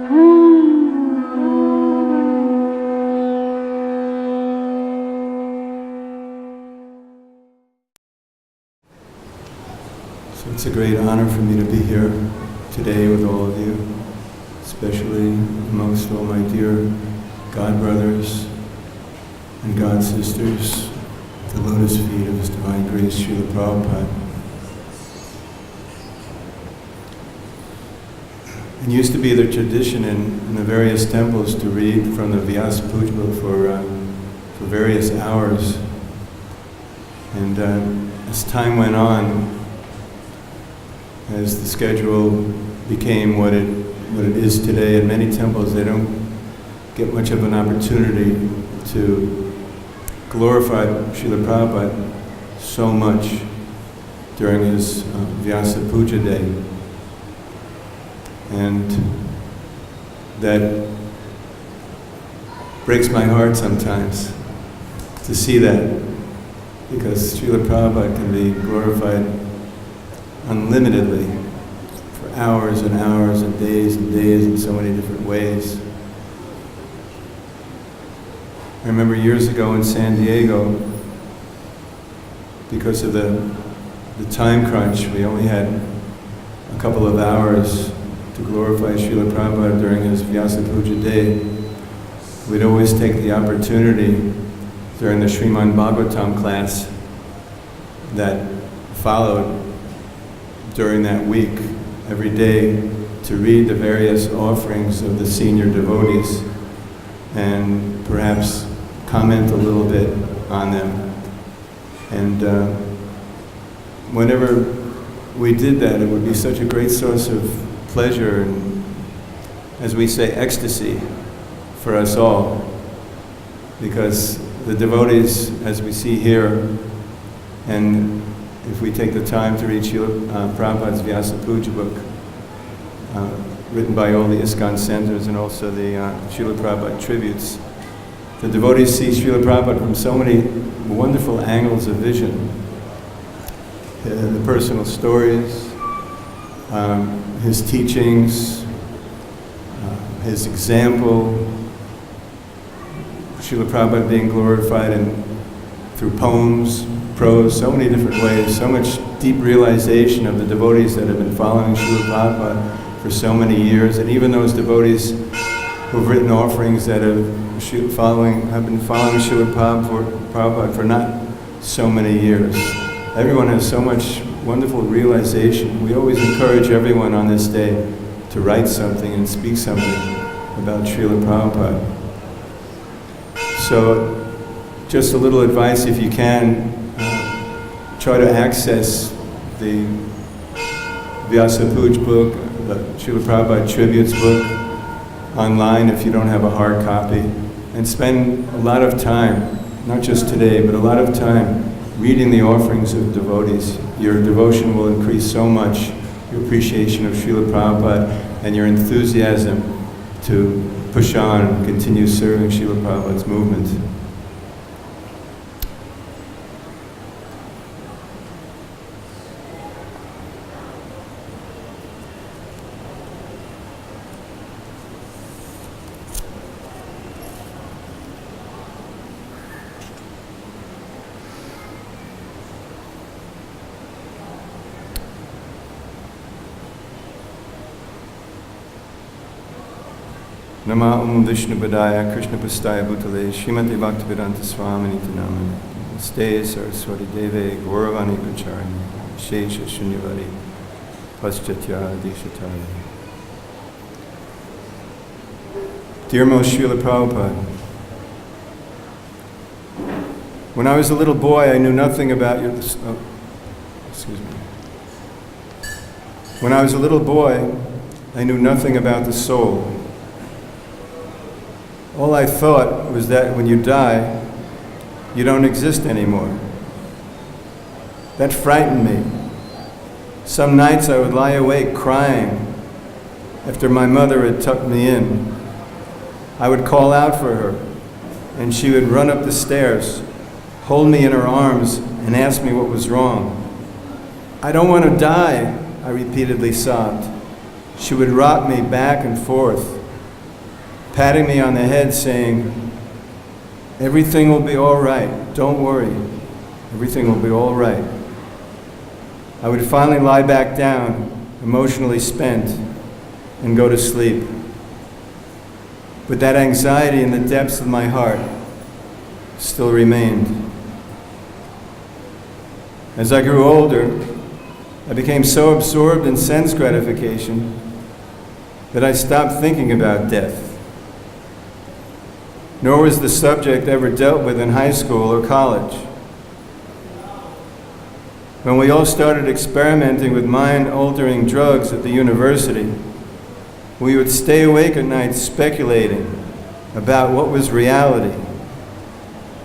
So it's a great honor for me to be here today with all of you, especially amongst all my dear God brothers and God sisters, the lotus feet of His Divine Grace, Srila Prabhupada. It used to be the tradition in the various temples to read from the Vyasa Puja book for various hours. And as time went on, as the schedule became what it is today, in many temples they don't get much of an opportunity to glorify Srila Prabhupada so much during his Vyasa Puja day. And that breaks my heart sometimes to see that, because Srila Prabhupada can be glorified unlimitedly for hours and hours and days in so many different ways. I remember years ago in San Diego, because of the time crunch, we only had a couple of hours to glorify Srila Prabhupada during his Vyasa Puja day. We'd always take the opportunity during the Srimad Bhagavatam class that followed during that week, every day, to read the various offerings of the senior devotees and perhaps comment a little bit on them. And whenever we did that, it would be such a great source of pleasure and, as we say, ecstasy for us all, because the devotees, as we see here, and if we take the time to read Srila Prabhupada's Vyasa Puja book, written by all the ISKCON centers and also the Srila Prabhupada tributes, the devotees see Srila Prabhupada from so many wonderful angles of vision. The personal stories, his teachings, his example, Srila Prabhupada being glorified through poems, prose, so many different ways, so much deep realization of the devotees that have been following Srila Prabhupada for so many years, and even those devotees who've written offerings that have been following Srila Prabhupada for not so many years. Everyone has so much wonderful realization. We always encourage everyone on this day to write something and speak something about Srila Prabhupada. So, just a little advice, if you can, try to access the Vyasa Puja book, the Srila Prabhupada Tributes book, online if you don't have a hard copy, and spend a lot of time, not just today, but a lot of time reading the offerings of devotees. Your devotion will increase so much, your appreciation of Srila Prabhupada, and your enthusiasm to push on and continue serving Srila Prabhupada's movement. Nama Vishnu Padaya Krishna Pastaya Bhutale Srimati Bhakti-Vedanta Swami Niti Namani Namaste Saraswati Deve Gauravani Pracharini Shesha Shunyavadi Paschatya Dishataya. Dear most Srila Prabhupada, when I was a little boy, I knew nothing about your... When I was a little boy, I knew nothing about the soul. All I thought was that when you die, you don't exist anymore. That frightened me. Some nights I would lie awake crying after my mother had tucked me in. I would call out for her, and she would run up the stairs, hold me in her arms, and ask me what was wrong. I don't want to die, I repeatedly sobbed. She would rock me back and forth, patting me on the head saying, "Everything will be all right, don't worry, everything will be all right," I would finally lie back down, emotionally spent, and go to sleep. But that anxiety in the depths of my heart still remained. As I grew older, I became so absorbed in sense gratification that I stopped thinking about death. Nor was the subject ever dealt with in high school or college. When we all started experimenting with mind-altering drugs at the university, we would stay awake at night speculating about what was reality.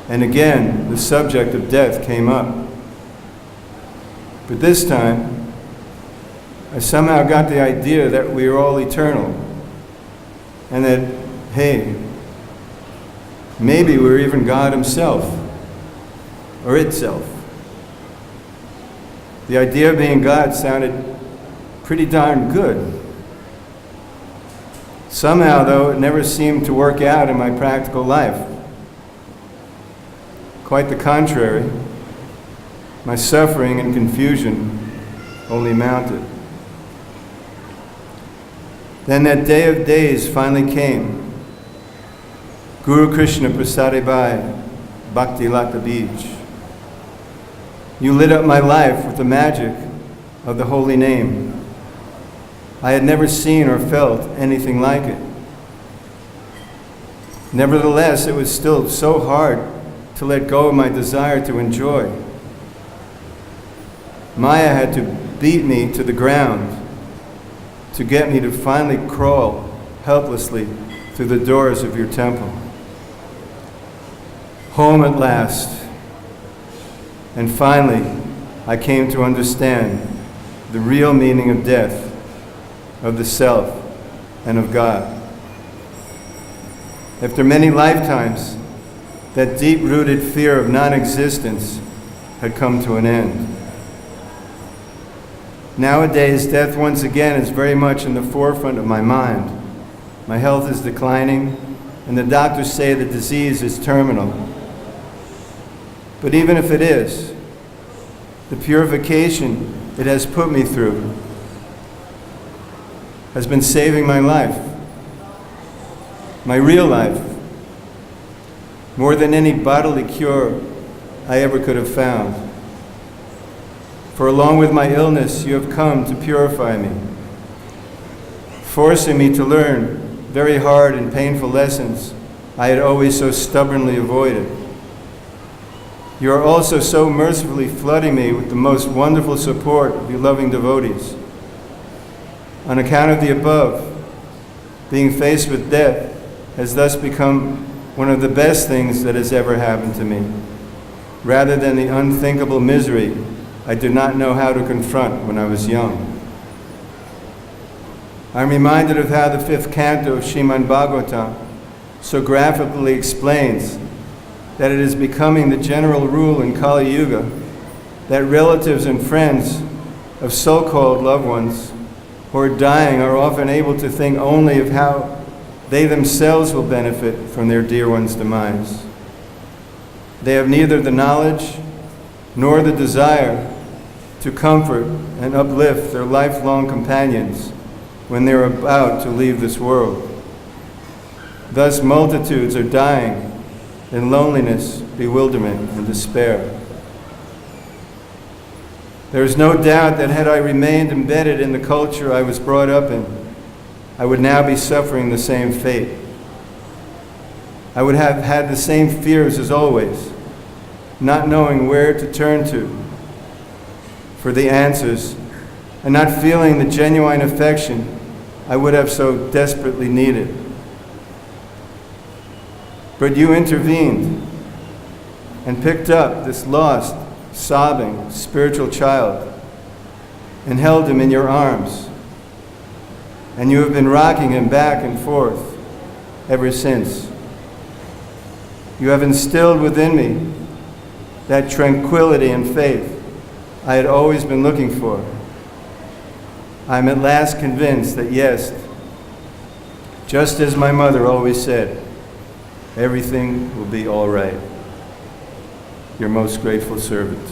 And again, the subject of death came up. But this time, I somehow got the idea that we are all eternal, and that, hey, maybe we're even God himself, or itself. The idea of being God sounded pretty darn good. Somehow, though, it never seemed to work out in my practical life. Quite the contrary, my suffering and confusion only mounted. Then that day of days finally came. Guru Krishna Prasadibai, Bhakti Lata Beach. You lit up my life with the magic of the holy name. I had never seen or felt anything like it. Nevertheless, it was still so hard to let go of my desire to enjoy. Maya had to beat me to the ground to get me to finally crawl helplessly through the doors of your temple. Home at last. And finally, I came to understand the real meaning of death, of the self, and of God. After many lifetimes, that deep-rooted fear of non-existence had come to an end. Nowadays, death once again is very much in the forefront of my mind. My health is declining, and the doctors say the disease is terminal. But even if it is, the purification it has put me through has been saving my life, my real life, more than any bodily cure I ever could have found. For along with my illness, you have come to purify me, forcing me to learn very hard and painful lessons I had always so stubbornly avoided. You are also so mercifully flooding me with the most wonderful support of your loving devotees. On account of the above, being faced with death has thus become one of the best things that has ever happened to me, rather than the unthinkable misery I did not know how to confront when I was young. I'm reminded of how the 5th canto of Srimad Bhagavatam so graphically explains that it is becoming the general rule in Kali Yuga that relatives and friends of so-called loved ones who are dying are often able to think only of how they themselves will benefit from their dear one's demise. They have neither the knowledge nor the desire to comfort and uplift their lifelong companions when they're about to leave this world. Thus, multitudes are dying in loneliness, bewilderment, and despair. There is no doubt that had I remained embedded in the culture I was brought up in, I would now be suffering the same fate. I would have had the same fears as always, not knowing where to turn to for the answers, and not feeling the genuine affection I would have so desperately needed. But you intervened and picked up this lost, sobbing, spiritual child and held him in your arms. And you have been rocking him back and forth ever since. You have instilled within me that tranquility and faith I had always been looking for. I am at last convinced that yes, Just as my mother always said, everything will be all right. Your most grateful servant.